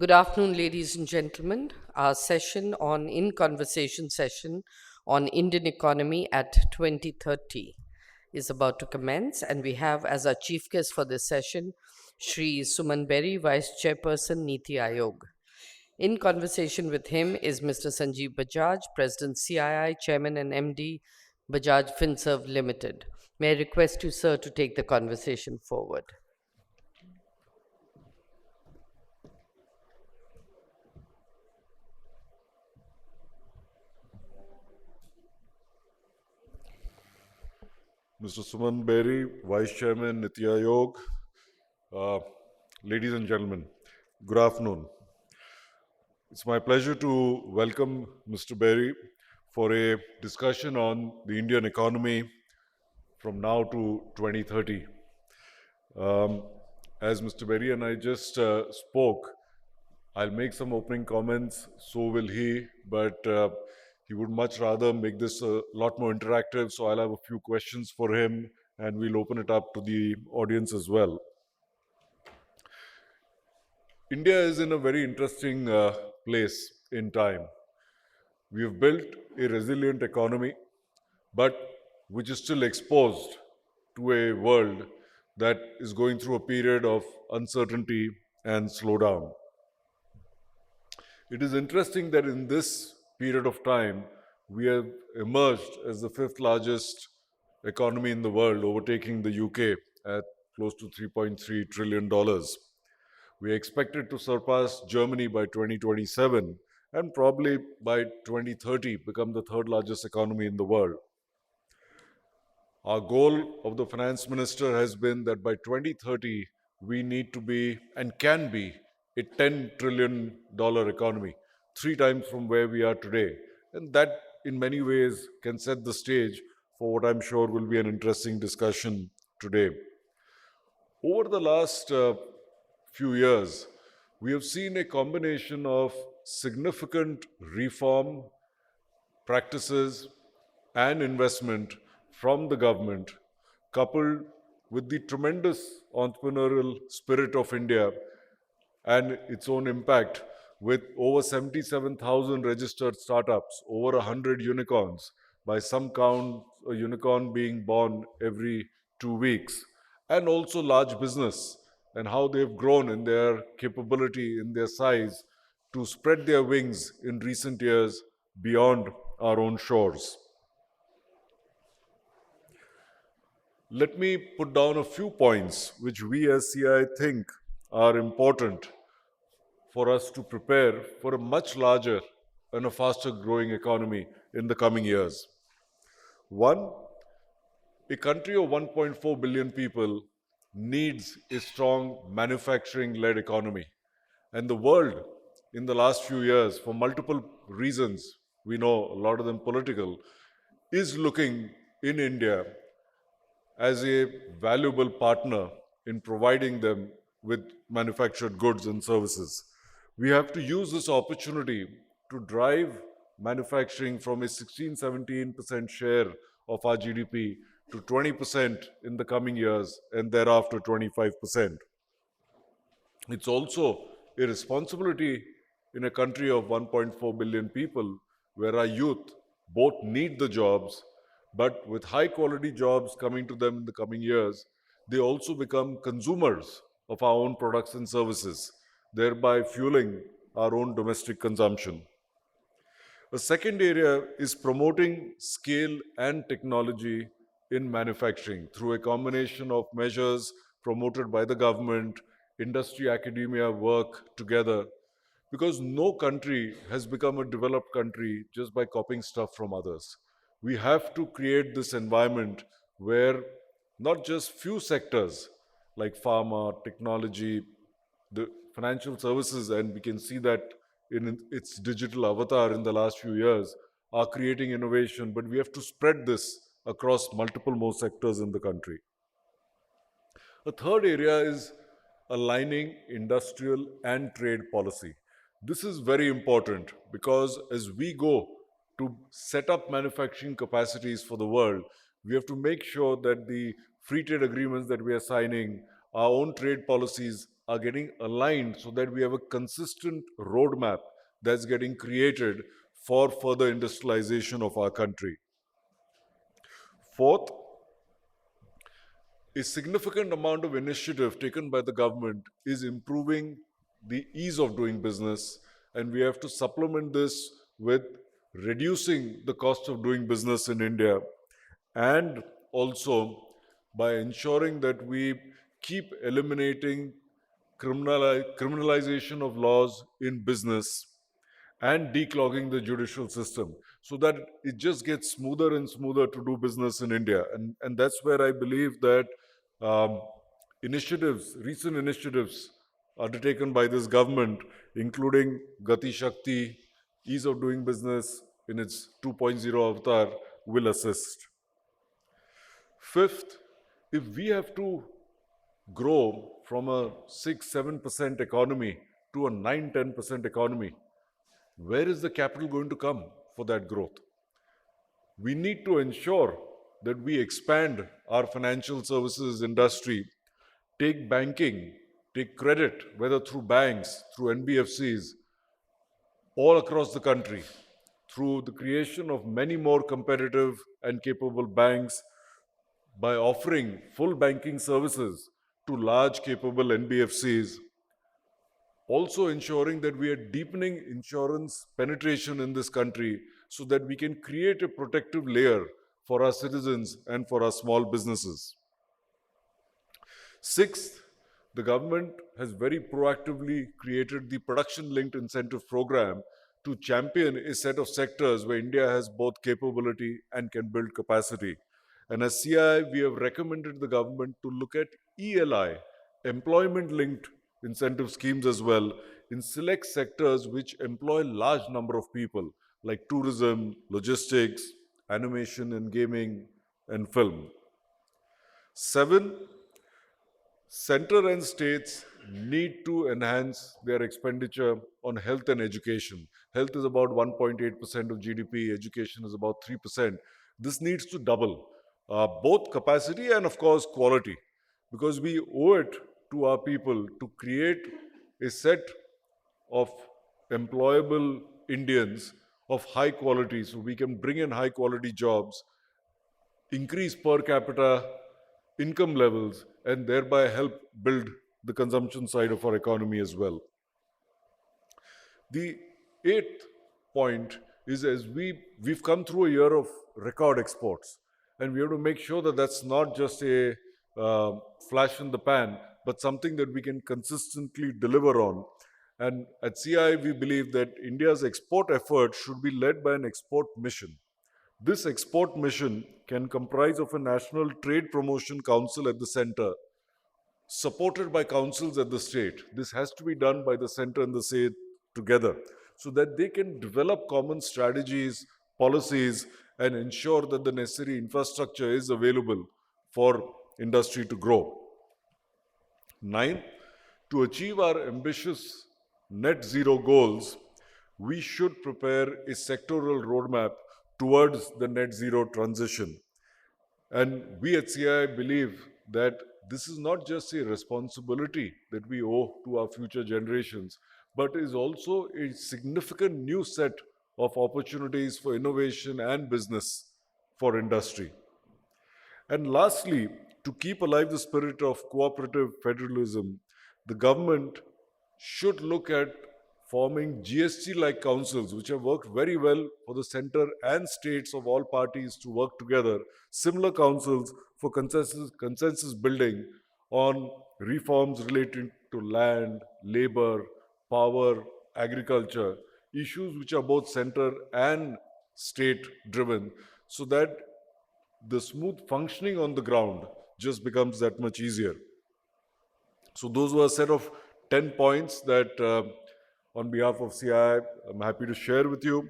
Good afternoon, ladies and gentlemen. Our In Conversation session on Indian economy at 2030 is about to commence, and we have as our chief guest for this session Shri Suman Berry, Vice Chairperson, Niti Aayog. In conversation with him is Mr. Sanjeev Bajaj, President CII, Chairman and MD, Bajaj Finserv Limited. May I request you, sir, to take the conversation forward? Mr. Suman Berry, Vice Chairman, Niti Aayog, uh, ladies and gentlemen, good afternoon. It's my pleasure to welcome Mr. Berry for a discussion on the Indian economy from now to 2030. Um, as Mr. Berry and I just spoke, I'll make some opening comments, so will he, but he would much rather make this a lot more interactive, so I'll have a few questions for him and we'll open it up to the audience as well. India is in a very interesting place in time. We have built a resilient economy, but which is still exposed to a world that is going through a period of uncertainty and slowdown. It is interesting that in this period of time, we have emerged as the fifth largest economy in the world, overtaking the UK at close to $3.3 trillion. We are expected to surpass Germany by 2027 and probably by 2030 become the third largest economy in the world. Our goal of the finance minister has been that by 2030, we need to be and can be a $10 trillion economy, three times from where we are today. And that, in many ways, can set the stage for what I'm sure will be an interesting discussion today. Over the last few years, we have seen a combination of significant reform practices and investment from the government, coupled with the tremendous entrepreneurial spirit of India and its own impact, with over 77,000 registered startups, over 100 unicorns, by some count, a unicorn being born every 2 weeks, and also large business and how they've grown in their capability, in their size, to spread their wings in recent years beyond our own shores. Let me put down a few points which we as CI think are important for us to prepare for a much larger and a faster growing economy in the coming years. One, a country of 1.4 billion people needs a strong manufacturing led economy. And the world in the last few years, for multiple reasons, we know a lot of them political, is looking in India as a valuable partner in providing them with manufactured goods and services. We have to use this opportunity to drive manufacturing from a 16-17% share of our GDP to 20% in the coming years and thereafter 25%. It's also a responsibility in a country of 1.4 billion people where our youth both need the jobs, but with high quality jobs coming to them in the coming years, they also become consumers of our own products and services, thereby fueling our own domestic consumption. A second area is promoting scale and technology in manufacturing through a combination of measures promoted by the government, industry, academia work together, because no country has become a developed country just by copying stuff from others. We have to create this environment where not just few sectors like pharma, technology, the financial services, and we can see that in its digital avatar in the last few years, are creating innovation, but we have to spread this across multiple more sectors in the country. A third area is aligning industrial and trade policy. This is very important because as we go to set up manufacturing capacities for the world, we have to make sure that the free trade agreements that we are signing, our own trade policies are getting aligned so that we have a consistent roadmap that's getting created for further industrialization of our country. Fourth, a significant amount of initiative taken by the government is improving the ease of doing business, and we have to supplement this with reducing the cost of doing business in India, and also by ensuring that we keep eliminating criminalization of laws in business and declogging the judicial system so that it just gets smoother and smoother to do business in India. And that's where I believe that um, recent initiatives undertaken by this government, including Gati Shakti, ease of doing business in its 2.0 avatar, will assist. Fifth, if we have to grow from a 6-7% economy to a 9-10% economy, where is the capital going to come for that growth? We need to ensure that we expand our financial services industry, take banking, take credit, whether through banks, through NBFCs, all across the country, through the creation of many more competitive and capable banks, by offering full banking services to large capable NBFCs, also ensuring that we are deepening insurance penetration in this country so that we can create a protective layer for our citizens and for our small businesses. Sixth, the government has very proactively created the production linked incentive program to champion a set of sectors where India has both capability and can build capacity. And as CI, we have recommended the government to look at ELI, employment linked incentive schemes as well, in select sectors which employ large number of people like tourism, logistics, animation and gaming, and film. Seven, center and states need to enhance their expenditure on health and education. Health is about 1.8% of GDP, education is about 3%. This needs to double both capacity and, of course, quality, because we owe it to our people to create a set of employable Indians of high quality so we can bring in high quality jobs, increase per capita income levels, and thereby help build the consumption side of our economy as well. The eighth point is, as we've come through a year of record exports, and we have to make sure that that's not just a flash in the pan, but something that we can consistently deliver on. And at CI, we believe that India's export effort should be led by an export mission. This export mission can comprise of a national trade promotion council at the center, supported by councils at the state. This has to be done by the center and the state together so that they can develop common strategies, policies, and ensure that the necessary infrastructure is available for industry to grow. Nine, to achieve our ambitious net zero goals, we should prepare a sectoral roadmap towards the net zero transition. And we at CI believe that this is not just a responsibility that we owe to our future generations, but is also a significant new set of opportunities for innovation and business for industry. And lastly, to keep alive the spirit of cooperative federalism, the government should look at forming GST like councils, which have worked very well for the center and states of all parties to work together, similar councils for consensus building on reforms relating to land, labor, power, agriculture, issues which are both center and state driven, so that the smooth functioning on the ground just becomes that much easier. So those were a set of 10 points that on behalf of CI, I'm happy to share with you.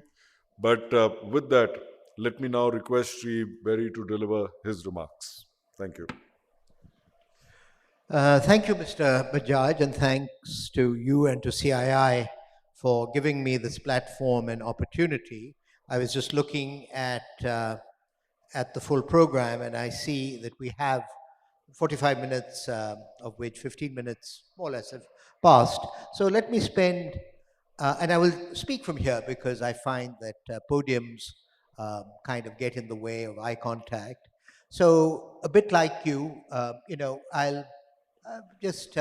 But with that, let me now request Sri Berry to deliver his remarks. Thank you. Thank you, Mr. Bajaj, and thanks to you and to CII for giving me this platform and opportunity. I was just looking at the full program, and I see that we have 45 minutes, of which 15 minutes more or less have passed. So let me spend, and I will speak from here because I find that podiums kind of get in the way of eye contact. So a bit like you, I'll just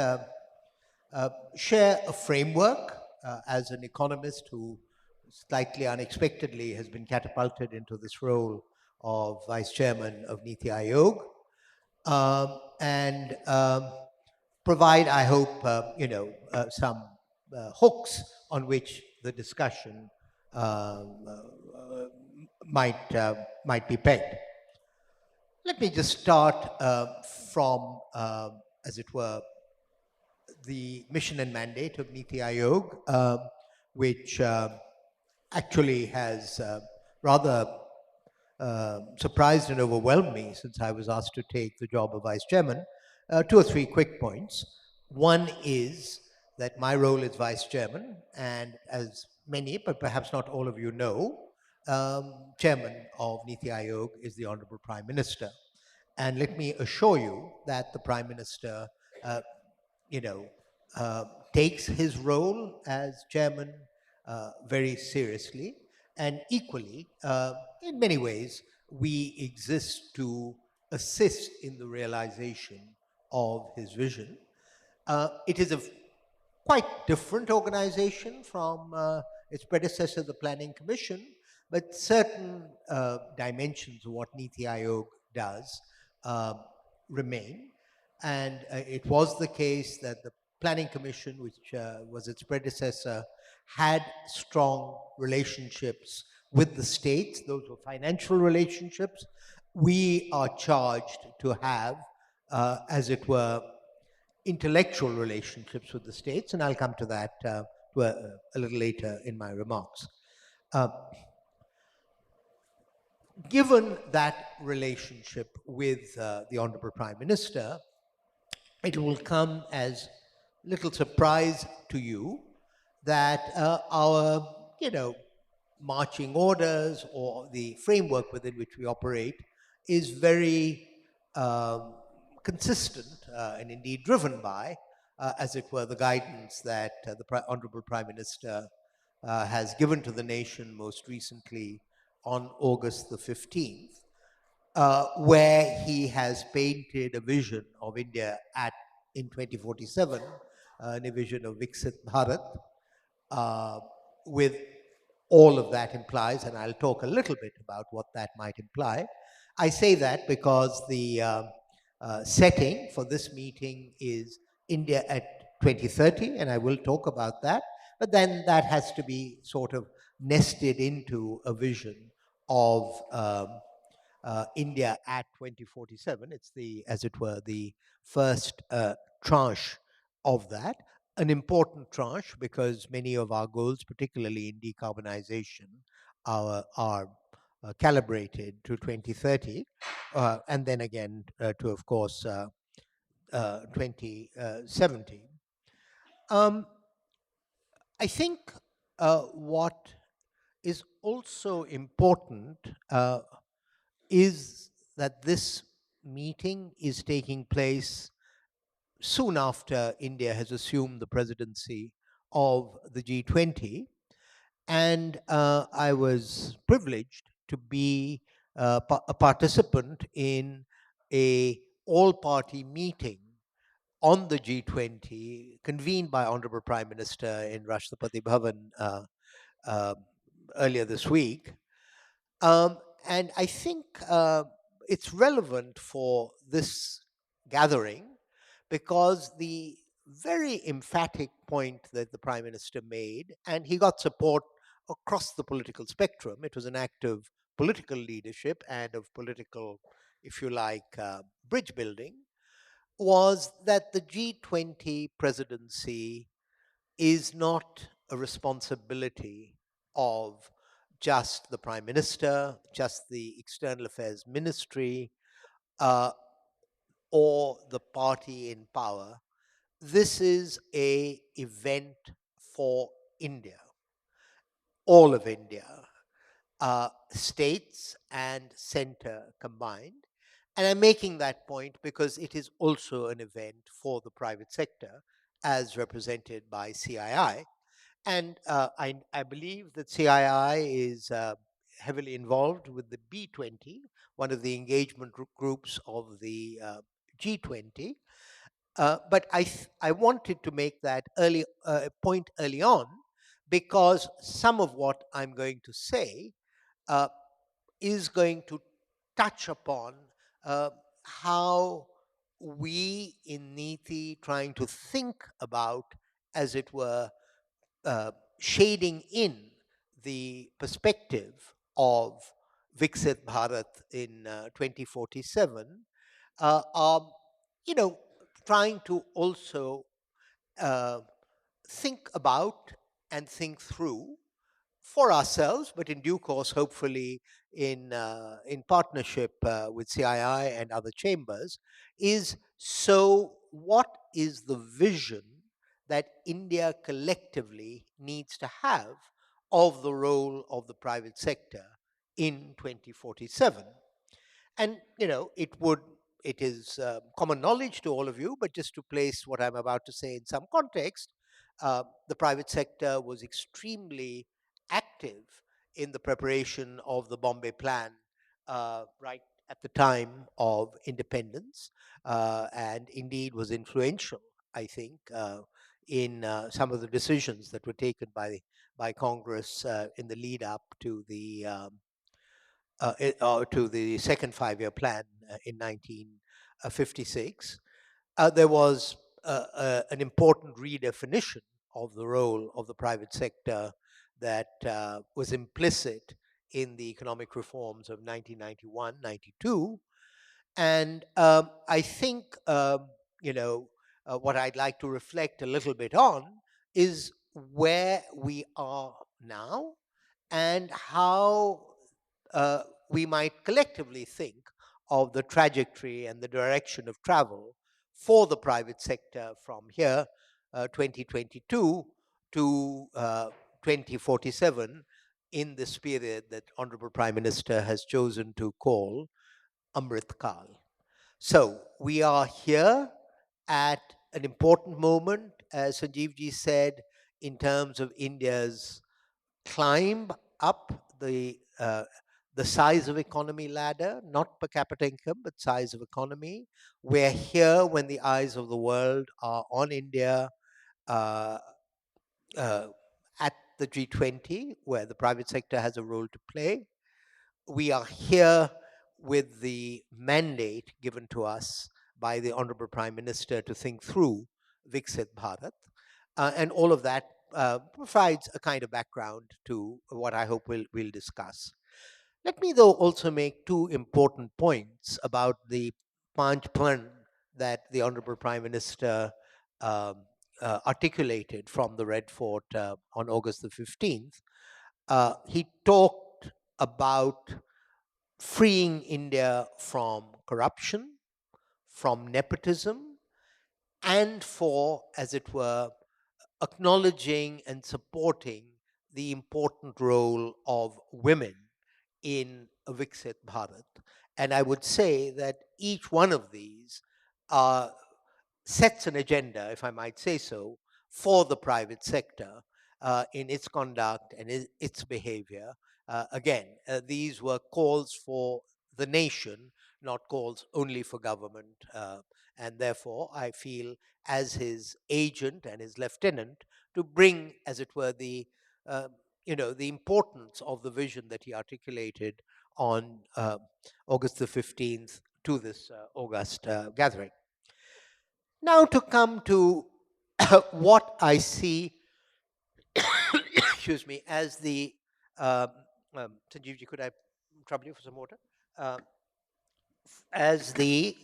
share a framework as an economist who slightly unexpectedly has been catapulted into this role of vice chairman of Niti Aayog, and provide, I hope, some hooks on which the discussion might be pegged. Let me just start from, as it were, the mission and mandate of Niti Aayog, which actually has rather surprised and overwhelmed me since I was asked to take the job of vice chairman. Two or three quick points. One is that my role is vice chairman, and as many, but perhaps not all of you know, chairman of Niti Aayog is the Honorable Prime Minister. And let me assure you that the Prime Minister, uh, you know, uh, takes his role as chairman very seriously. And equally, in many ways, we exist to assist in the realization of his vision. It is a quite different organization from its predecessor, the Planning Commission, but certain dimensions of what Niti Aayog does uh, remain. And it was the case that the Planning Commission, which was its predecessor, had strong relationships with the states. Those were financial relationships. We are charged to have, as it were, intellectual relationships with the states, and I'll come to that a little later in my remarks. Uh, Given that relationship with the Honorable Prime Minister, it will come as little surprise to you that our, marching orders or the framework within which we operate is very um, consistent and indeed driven by, as it were, the guidance that the Honorable Prime Minister has given to the nation most recently on August the 15th, where he has painted a vision of India in 2047, a vision of Viksit Bharat, uh, with all of that implies, and I'll talk a little bit about what that might imply. I say that because the setting for this meeting is India at 2030, and I will talk about that. But then that has to be sort of nested into a vision of India at 2047. It's the, as it were, the first tranche of that, an important tranche because many of our goals, particularly in decarbonization, are calibrated to 2030, and then again to, of course, 2070. I think what is also important is that this meeting is taking place soon after India has assumed the presidency of the G20. And I was privileged to be a participant in a all-party meeting on the G20 convened by Honorable Prime Minister in Rashtrapati Bhavan uh, earlier this week. And I think it's relevant for this gathering because the very emphatic point that the Prime Minister made, and he got support across the political spectrum, it was an act of political leadership and of political, if you like, bridge building, was that the G20 presidency is not a responsibility of just the Prime Minister, just the External Affairs Ministry, uh, or the party in power. This is an event for India, all of India, states and center combined. And I'm making that point because it is also an event for the private sector as represented by CII. And I believe that CII is heavily involved with the B20, one of the engagement groups of the G20. But I wanted to make that point early on because some of what I'm going to say uh, is going to touch upon uh, how we in Niti trying to think about, as it were, shading in the perspective of Viksit Bharat in 2047 are, you know, trying to also uh, think about and think through for ourselves, but in due course, hopefully in partnership with CII and other chambers, is so what is the vision that India collectively needs to have of the role of the private sector in 2047? And it is common knowledge to all of you, but just to place what I'm about to say in some context, the private sector was extremely active in the preparation of the Bombay Plan right at the time of independence, and indeed was influential, I think, in some of the decisions that were taken by Congress in the lead up to the second five-year plan in 1956. There was an important redefinition of the role of the private sector that was implicit in the economic reforms of 1991, 92. And I think, what I'd like to reflect a little bit on is where we are now and how we might collectively think of the trajectory and the direction of travel for the private sector from here, 2022 to 2047, in this period that Honorable Prime Minister has chosen to call Amrit Kal. So we are here at an important moment, as Sanjeev ji said, in terms of India's climb up the size of economy ladder, not per capita income, but size of economy. We're here when the eyes of the world are on India uh, uh, at the G20, where the private sector has a role to play. We are here with the mandate given to us by the Honorable Prime Minister to think through Viksit Bharat. And all of that provides a kind of background to what I hope we'll discuss. Let me, though, also make two important points about the Panch Plan that the Honorable Prime Minister um, articulated from the Red Fort on August the 15th. He talked about freeing India from corruption, from nepotism, and for, as it were, acknowledging and supporting the important role of women in a Viksit Bharat. And I would say that each one of these sets an agenda, if I might say so, for the private sector in its conduct and its behavior. Again, these were calls for the nation, not calls only for government. And therefore, I feel, as his agent and his lieutenant, to bring, as it were, uh, the importance of the vision that he articulated on August the 15th to this August gathering. Now to come to what I see, excuse me, as the Sanjeevji, could I trouble you for some water? Uh, as the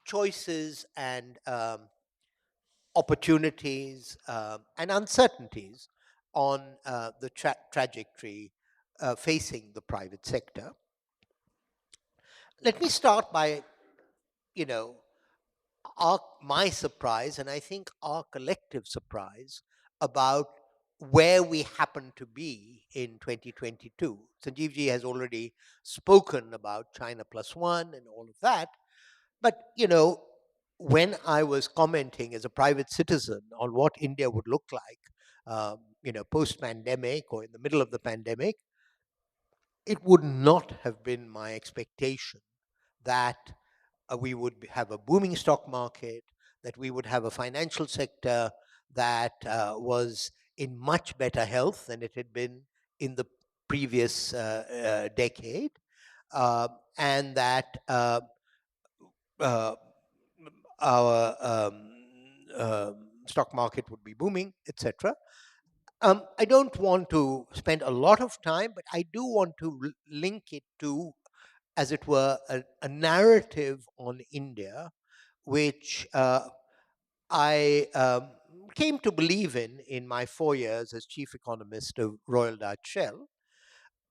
choices and opportunities and uncertainties on the trajectory facing the private sector. Let me start by, you know, my surprise, and I think our collective surprise, about where we happen to be in 2022. Sanjeev ji has already spoken about China plus one and all of that, But, when I was commenting as a private citizen on what India would look like, post pandemic or in the middle of the pandemic, it would not have been my expectation that we would have a booming stock market, that we would have a financial sector that was in much better health than it had been in the previous decade, uh, and that uh, our stock market would be booming, etc. I don't want to spend a lot of time, but I do want to link it to, as it were, a narrative on India, which I came to believe in my 4 years as chief economist of Royal Dutch Shell,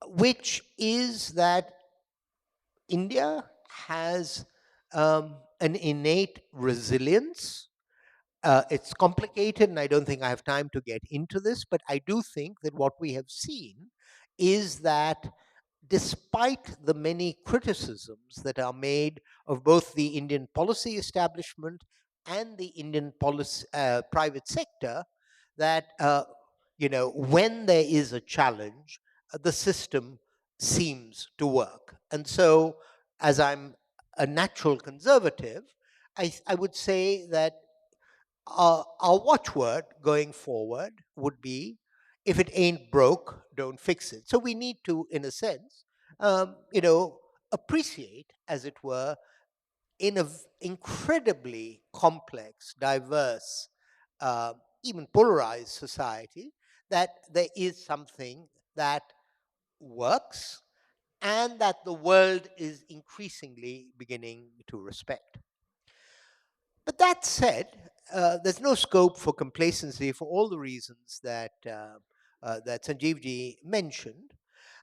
which is that India has an innate resilience. It's complicated, and I don't think I have time to get into this, but I do think that what we have seen is that despite the many criticisms that are made of both the Indian policy establishment and the Indian policy, private sector, that when there is a challenge, the system seems to work. And so, as I'm a natural conservative, I would say that our watchword going forward would be, if it ain't broke, don't fix it. So we need to, in a sense, appreciate, as it were, in an incredibly complex, diverse, uh, even polarized society, that there is something that works and that the world is increasingly beginning to respect. But that said, there's no scope for complacency for all the reasons that Sanjeevji mentioned.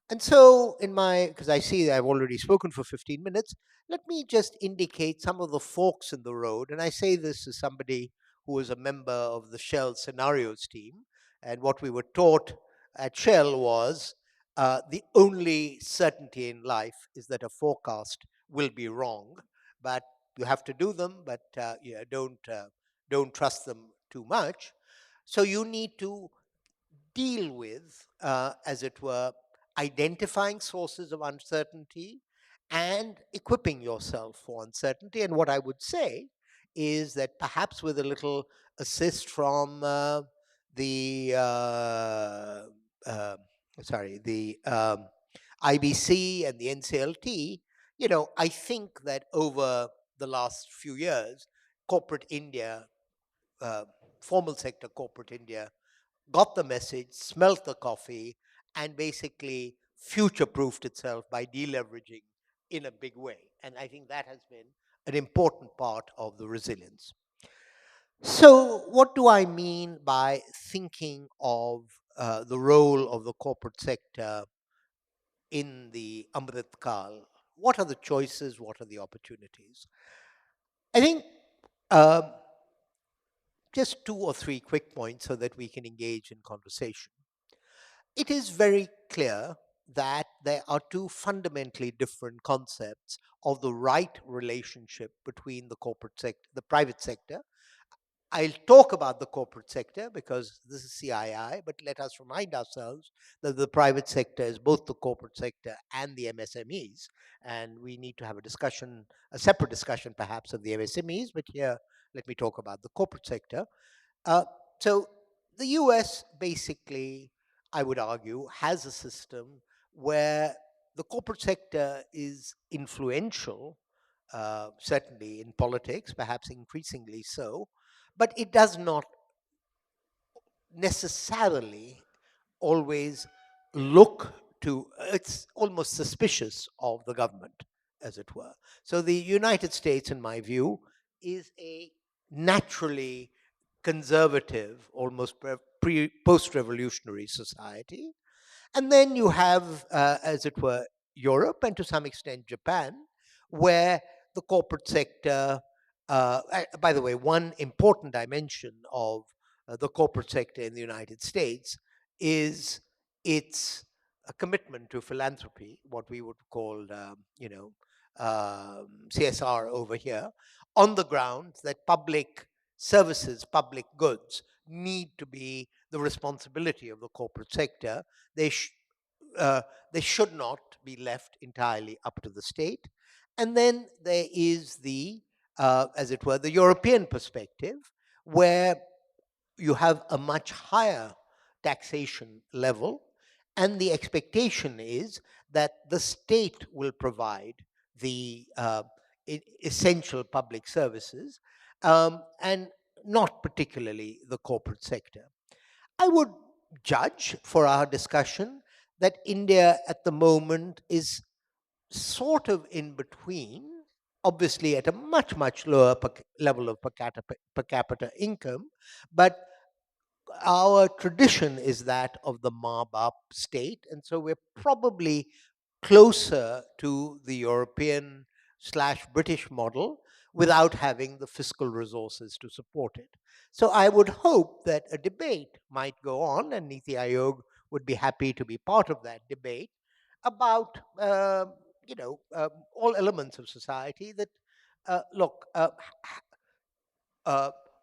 And so, because I see that I've already spoken for 15 minutes, let me just indicate some of the forks in the road. And I say this as somebody who was a member of the Shell scenarios team. And what we were taught at Shell was the only certainty in life is that a forecast will be wrong, but you have to do them, but don't trust them too much. So you need to deal with, as it were, identifying sources of uncertainty and equipping yourself for uncertainty. And what I would say is that perhaps with a little assist from the uh, the IBC and the NCLT, I think that over the last few years, corporate India, uh, formal sector corporate India, got the message, smelt the coffee, and basically future proofed itself by deleveraging in a big way. And I think that has been an important part of the resilience. So, what do I mean by thinking of the role of the corporate sector in the Amrit Kal? What are the choices? What are the opportunities? I think um, just two or three quick points so that we can engage in conversation. It is very clear that there are two fundamentally different concepts of the right relationship between the corporate sector, the private sector. I'll talk about the corporate sector because this is CII, but let us remind ourselves that the private sector is both the corporate sector and the MSMEs. And we need to have a discussion, a separate discussion perhaps of the MSMEs, but here let me talk about the corporate sector. Uh, so the US basically, I would argue, has a system where the corporate sector is influential, certainly in politics, perhaps increasingly so, but it does not necessarily always look to, it's almost suspicious of the government, as it were. So the United States, in my view, is a naturally conservative, almost post-revolutionary society. And then you have, as it were, Europe and to some extent Japan, where the corporate sector, by the way, one important dimension of the corporate sector in the United States is its commitment to philanthropy, what we would call, CSR over here, on the grounds that public services, public goods need to be the responsibility of the corporate sector. They, sh- uh, they should not be left entirely up to the state. And then there is as it were, the European perspective, where you have a much higher taxation level, and the expectation is that the state will provide the essential public services, and not particularly the corporate sector. I would judge for our discussion that India at the moment is sort of in between, obviously at a much, much lower level of per capita income, but our tradition is that of the mob-up state, and so we're probably closer to the European slash British model without having the fiscal resources to support it. So I would hope that a debate might go on, and Niti Aayog would be happy to be part of that debate about all elements of society. That look, uh,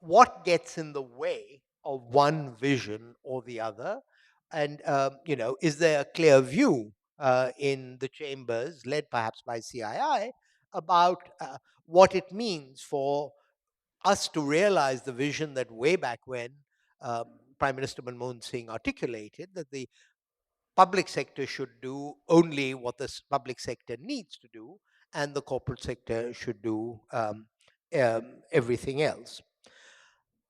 what gets in the way of one vision or the other, and is there a clear view in the chambers led perhaps by CII about what it means for us to realize the vision that way back when um, Prime Minister Manmohan Singh articulated, that the public sector should do only what the public sector needs to do, and the corporate sector should do everything else.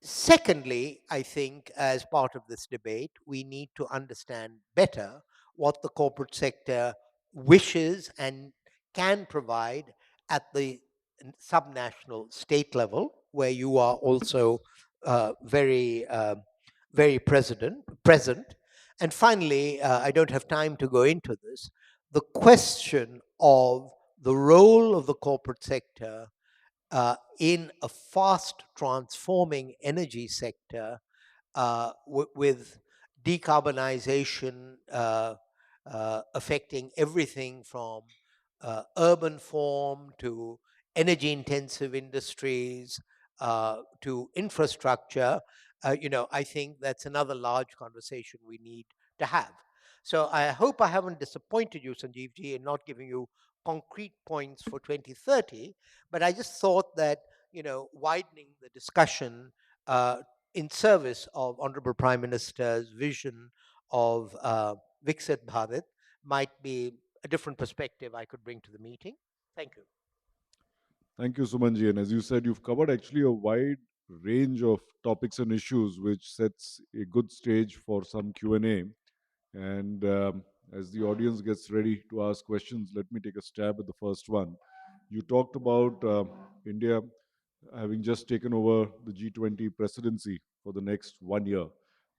Secondly, I think as part of this debate, we need to understand better what the corporate sector wishes and can provide at the subnational state level, where you are also very present. And finally, I don't have time to go into this, the question of the role of the corporate sector in a fast transforming energy sector, with decarbonization affecting everything from urban form to energy intensive industries to infrastructure. I think that's another large conversation we need to have. So I hope I haven't disappointed you, Sanjeev ji, in not giving you concrete points for 2030, but I just thought that, widening the discussion uh, in service of Honorable Prime Minister's vision of Viksit Bharat might be a different perspective I could bring to the meeting. Thank you. Thank you, Sumanji. And as you said, you've covered actually a wide range of topics and issues, which sets a good stage for some Q&A. And as the audience gets ready to ask questions, let me take a stab at the first one. You talked about India having just taken over the G20 presidency for the next 1 year.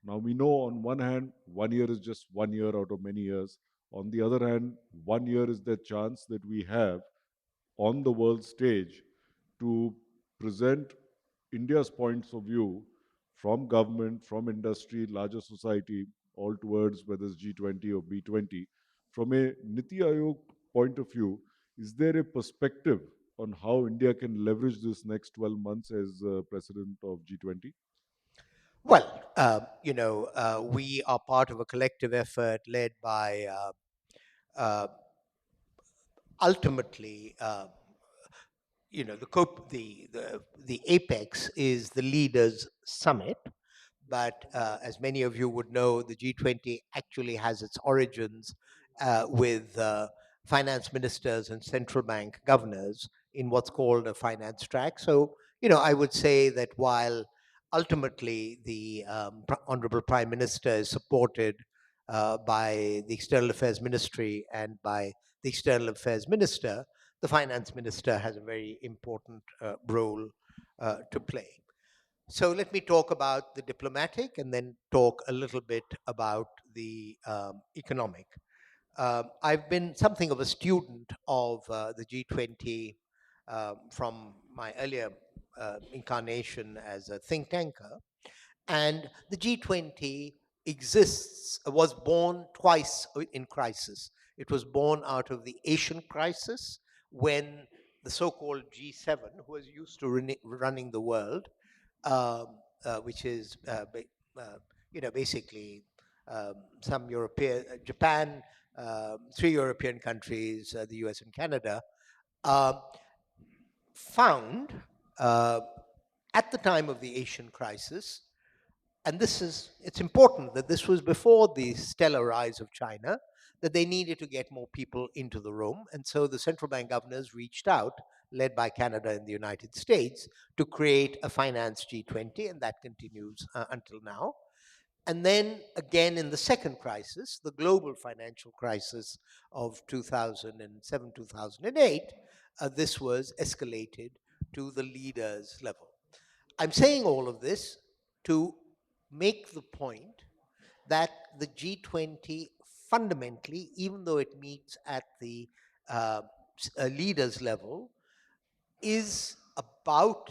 Now, we know on one hand, 1 year is just 1 year out of many years. On the other hand, 1 year is the chance that we have on the world stage to present India's points of view from government, from industry, larger society, all towards whether it's G20 or B20. From a Niti Aayog point of view, is there a perspective on how India can leverage this next 12 months as president of G20? Well, we are part of a collective effort led by uh, ultimately, the apex is the leaders summit, but as many of you would know, the G20 actually has its origins with finance ministers and central bank governors in what's called a finance track. So, I would say that while ultimately the Honorable Prime Minister is supported by the External Affairs Ministry and by the External Affairs Minister, the Finance Minister has a very important role to play. So let me talk about the diplomatic and then talk a little bit about the economic. I've been something of a student of the G20 from my earlier incarnation as a think tanker. And the G20 was born twice in crisis. It was born out of the Asian crisis, when the so-called G7, who was used to running the world, which is basically some European, Japan, three European countries, the US and Canada, uh, found at the time of the Asian crisis, and it's important that this was before the stellar rise of China, that they needed to get more people into the room. And so the central bank governors reached out, led by Canada and the United States, to create a finance G20, and that continues until now. And then again in the second crisis, the global financial crisis of 2007, 2008, this was escalated to the leaders level. I'm saying all of this to make the point that the G20 fundamentally, even though it meets at the leaders level, is about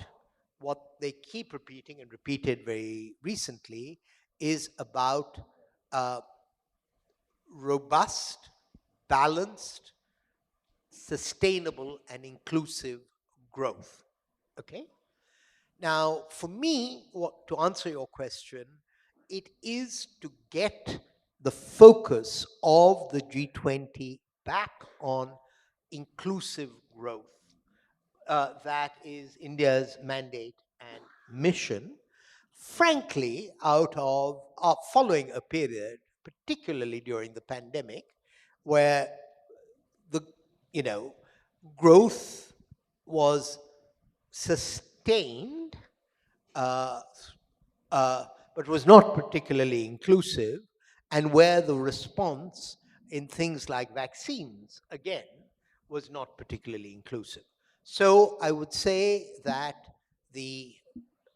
what they keep repeating and repeated very recently, is about uh, robust, balanced, sustainable, and inclusive growth. Okay? Now, for me, to answer your question, it is to get the focus of the G20 back on inclusive growth. That is India's mandate and mission. Frankly, out of following a period, particularly during the pandemic, where the you know growth was sustained, uh, but was not particularly inclusive, and where the response in things like vaccines, again, was not particularly inclusive. So I would say that the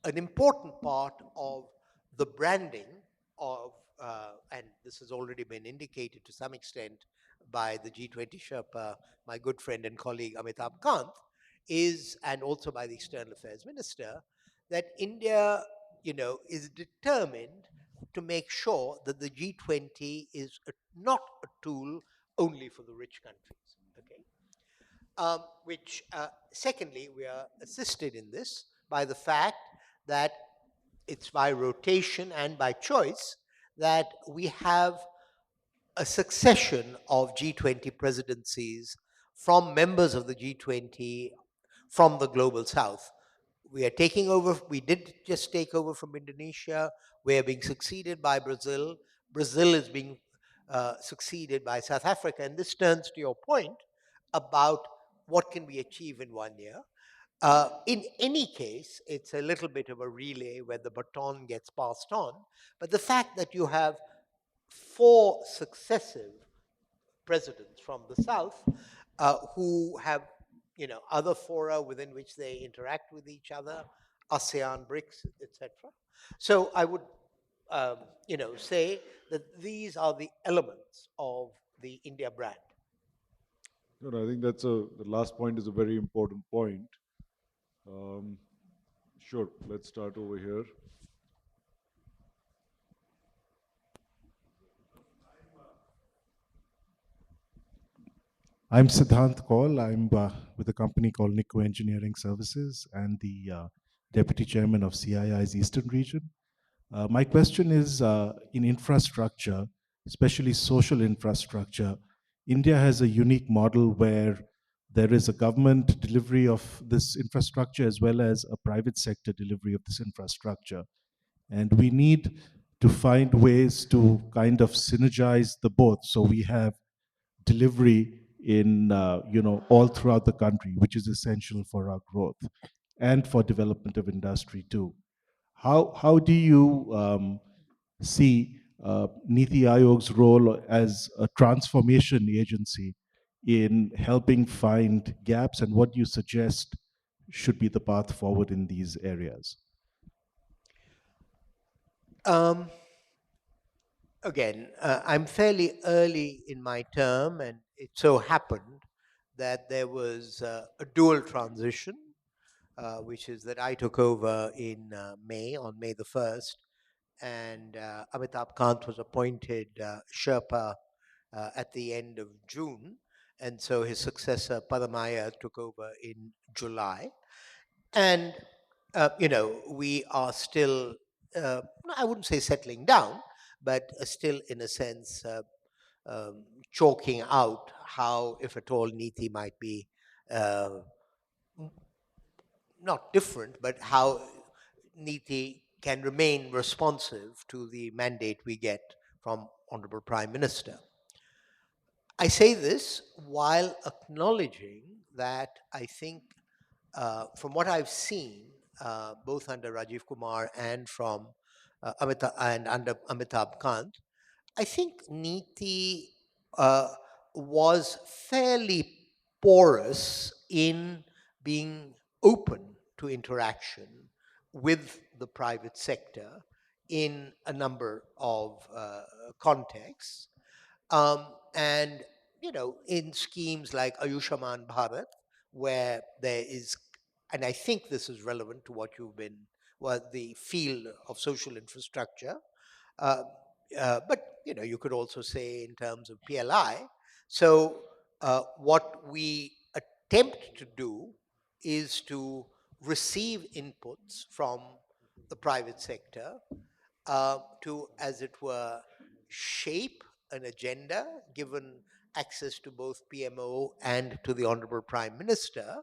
an important part of the branding of, and this has already been indicated to some extent by the G20 Sherpa, my good friend and colleague Amitabh Kant, is, and also by the External Affairs Minister, that India, is determined to make sure that the G20 is not a tool only for the rich countries. Okay, which secondly, we are assisted in this by the fact that it's by rotation and by choice that we have a succession of G20 presidencies from members of the G20 from the global south. We are taking over, we did just take over from Indonesia. We are being succeeded by Brazil. Brazil is being succeeded by South Africa. And this turns to your point about what can we achieve in 1 year. In any case, it's a little bit of a relay where the baton gets passed on. But the fact that you have four successive presidents from the South who have, other fora within which they interact with each other, ASEAN, BRICS, etc. So I would, say that these are the elements of the India brand. I think the last point is a very important point. Um, sure, let's start over here. I'm Siddhant Kaul. I'm with a company called Nico Engineering Services and the Deputy Chairman of CII's Eastern Region. My question is in infrastructure, especially social infrastructure, India has a unique model where there is a government delivery of this infrastructure as well as a private sector delivery of this infrastructure. And we need to find ways to kind of synergize the both. So we have delivery in all throughout the country, which is essential for our growth and for development of industry too. How do you see Niti Aayog's role as a transformation agency in helping find gaps, and what do you suggest should be the path forward in these areas? Um, Again, I'm fairly early in my term, and it so happened that there was a dual transition, which is that I took over in on May the 1st, and Amitabh Kant was appointed Sherpa at the end of June. And so his successor, Padamaya, took over in July. And, we are still, I wouldn't say settling down, but still, in a sense, chalking out how, if at all, Niti might be uh, not different, but how Niti can remain responsive to the mandate we get from Honorable Prime Minister. I say this while acknowledging that I think, from what I've seen, both under Rajiv Kumar and from under Amitabh Kant, I think Niti uh, was fairly porous in being open to interaction with the private sector in a number of contexts. And, in schemes like Ayushman Bharat, where there is, and I think this is relevant to what you've been, well, the field of social infrastructure, uh, but you could also say in terms of PLI. So what we attempt to do is to receive inputs from the private sector to, as it were, shape an agenda, given access to both PMO and to the Honorable Prime Minister.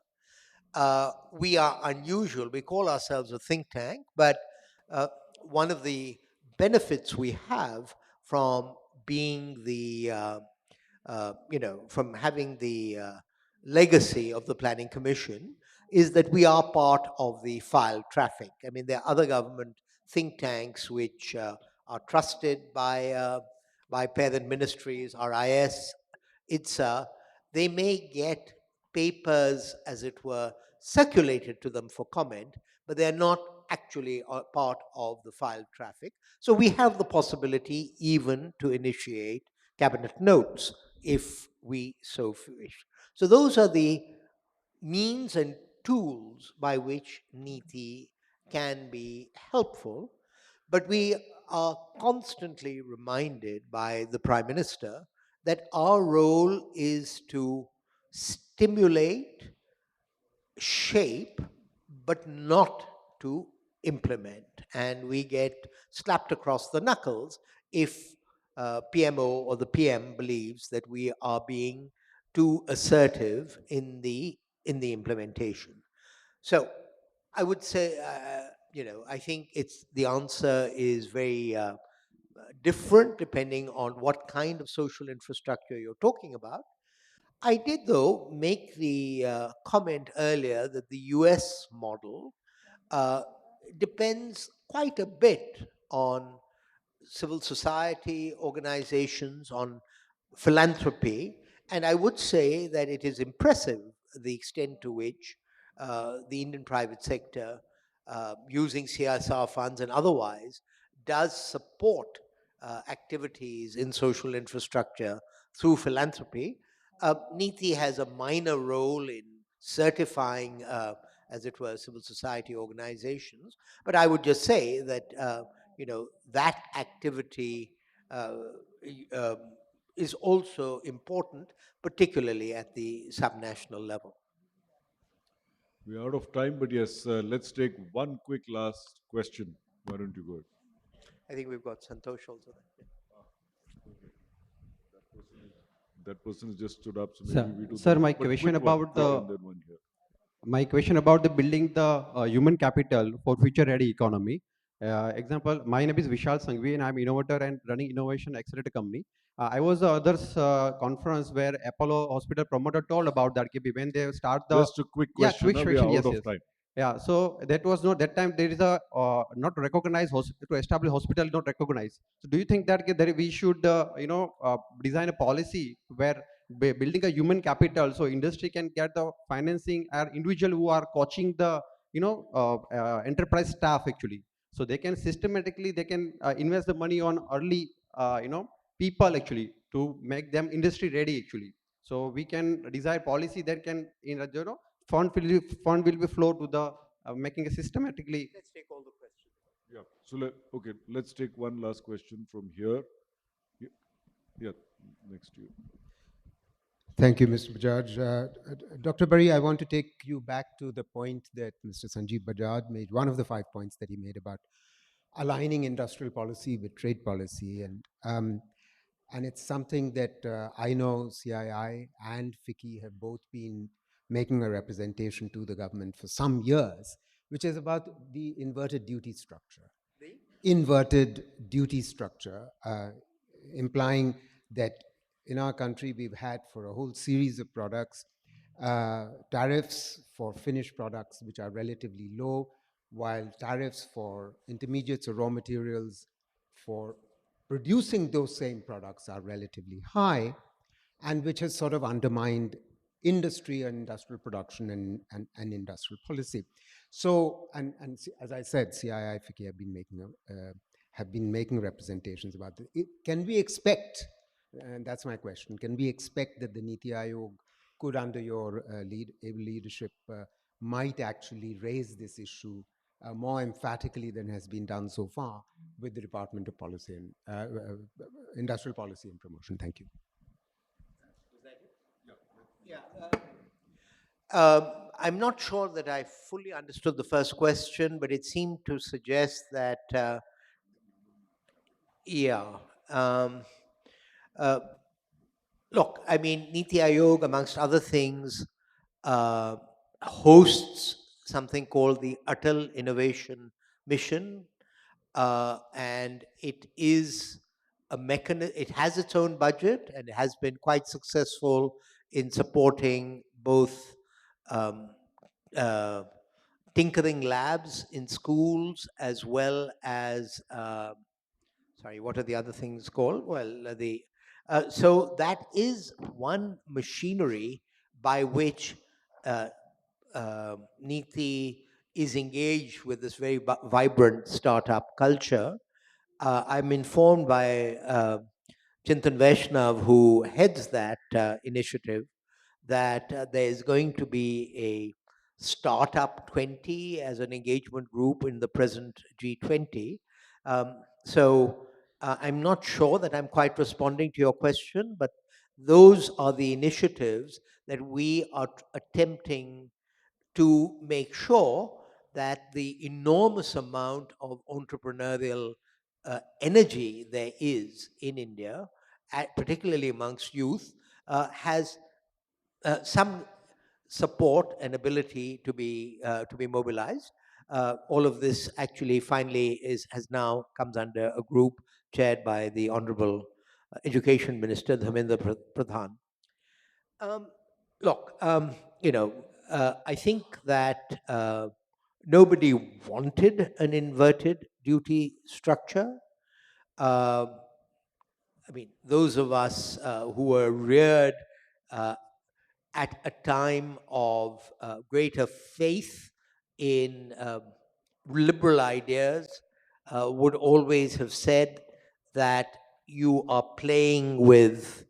We are unusual. We call ourselves a think tank, but uh, one of the benefits we have from being from having the legacy of the Planning Commission is that we are part of the file traffic. I mean, there are other government think tanks which are trusted by parent ministries, RIS, ITSA. They may get papers, as it were, circulated to them for comment, but they're not actually part of the file traffic. So we have the possibility even to initiate cabinet notes if we so wish. So those are the means and tools by which Niti can be helpful, but we are constantly reminded by the Prime Minister that our role is to stimulate, shape, but not to implement. And we get slapped across the knuckles if PMO or the PM believes that we are being too assertive in the implementation. So I would say, I think it's the answer is very different depending on what kind of social infrastructure you're talking about. I did, though, make the comment earlier that the US model uh, depends quite a bit on civil society organizations, on philanthropy. And I would say that it is impressive the extent to which the Indian private sector, using CSR funds and otherwise, does support activities in social infrastructure through philanthropy. Niti has a minor role in certifying, as it were, civil society organizations. But I would just say that that activity uh, um, is also important, particularly at the subnational level. We're out of time, but yes, let's take one quick last question. Why don't you go ahead? I think we've got Santosh also there. That person has just stood up, so Sir, maybe we do sir, the my but question quick one, about quick, the and then one here. building the human capital for future ready economy. Example, my name is Vishal Sangvi and I'm innovator and running innovation accelerator company. I was the others conference where Apollo Hospital promoter told about that when they start the Just a quick yeah question. quick We are question, out yes, of yes. time. Yeah, so that was not that time there is a not recognized hospital to establish hospital not recognized. So do you think that we should design a policy where building a human capital so industry can get the financing or individual who are coaching the enterprise staff actually, so they can systematically they can invest the money on early people actually to make them industry ready actually, so we can desire policy that can fund will be flow to the making a systematically. Let's take all the questions. Yeah. So okay, let's take one last question from here. Yeah, next to you. Thank you, Mr. Bajaj. Dr. Bari, I want to take you back to the point that Mr. Sanjeev Bajaj made, one of the 5 points that he made about aligning industrial policy with trade policy. And it's something that I know CII and FICCI have both been making a representation to the government for some years, which is about the inverted duty structure. Inverted duty structure, implying that in our country we've had for a whole series of products tariffs for finished products which are relatively low, while tariffs for intermediates or raw materials for producing those same products are relatively high, and which has sort of undermined industry and industrial production and industrial policy. So, as I said, CII, FICCI have been making representations about this. Can we expect, and that's my question, can we expect that the Niti Aayog could, under your able leadership, might actually raise this issue more emphatically than has been done so far with the Department of Policy and Industrial Policy and Promotion? Thank you. I'm not sure that I fully understood the first question, but it seemed to suggest that, yeah. Uh, Look, I mean, Niti Aayog, amongst other things, uh, hosts something called the Atal Innovation Mission, and it is a mechanism. It has its own budget, and it has been quite successful in supporting both um, uh, tinkering labs in schools as well as sorry, what are the other things called? Well, so that is one machinery by which uh, Niti is engaged with this very vibrant startup culture. I'm informed by Chintan Vaishnav, who heads that initiative, that there is going to be a Startup 20 as an engagement group in the present G20. So I'm not sure that I'm quite responding to your question, but those are the initiatives that we are attempting to make sure that the enormous amount of entrepreneurial energy there is in India, particularly amongst youth, has some support and ability to be mobilized. All of this actually finally has now comes under a group chaired by the Honorable Education Minister Dharmendra Pradhan. Um, Look, I think that nobody wanted an inverted duty structure. Uh, I mean, those of us who were reared uh, at a time of greater faith in liberal ideas would always have said that you are playing with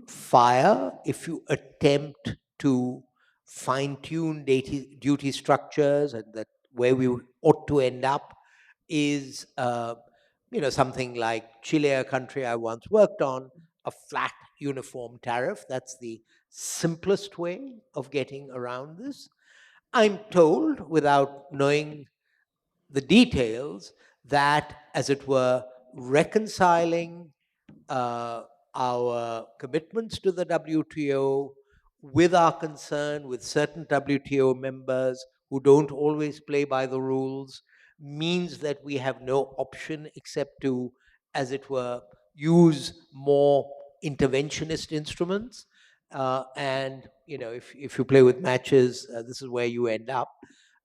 fire if you attempt to fine tune duty structures, and that where we ought to end up is something like Chile, a country I once worked on, a flat uniform tariff. That's the simplest way of getting around this. I'm told, without knowing the details, that, as it were, reconciling uh, our commitments to the WTO with our concern with certain WTO members who don't always play by the rules means that we have no option except to, as it were, use more interventionist instruments. And if you play with matches, this is where you end up.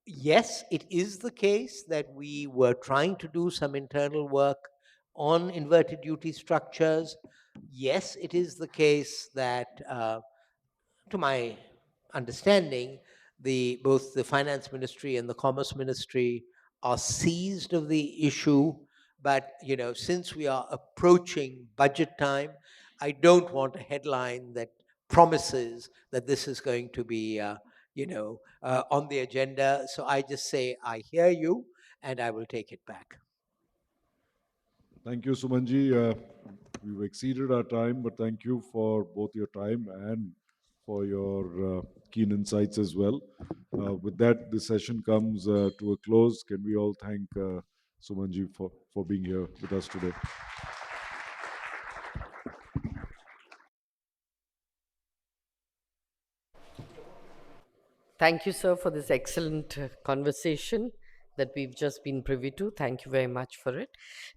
Yes, it is the case that we were trying to do some internal work on inverted duty structures. Yes, it is the case that, to my understanding, both the finance ministry and the commerce ministry are seized of the issue. But since we are approaching budget time, I don't want a headline that promises that this is going to be on the agenda. So I just say I hear you, and I will take it back. Thank you, Sumanji. We've exceeded our time, but thank you for both your time and for your keen insights as well. With that, this session comes to a close. Can we all thank Sumanji for being here with us today? Thank you, sir, for this excellent conversation that we've just been privy to. Thank you very much for it.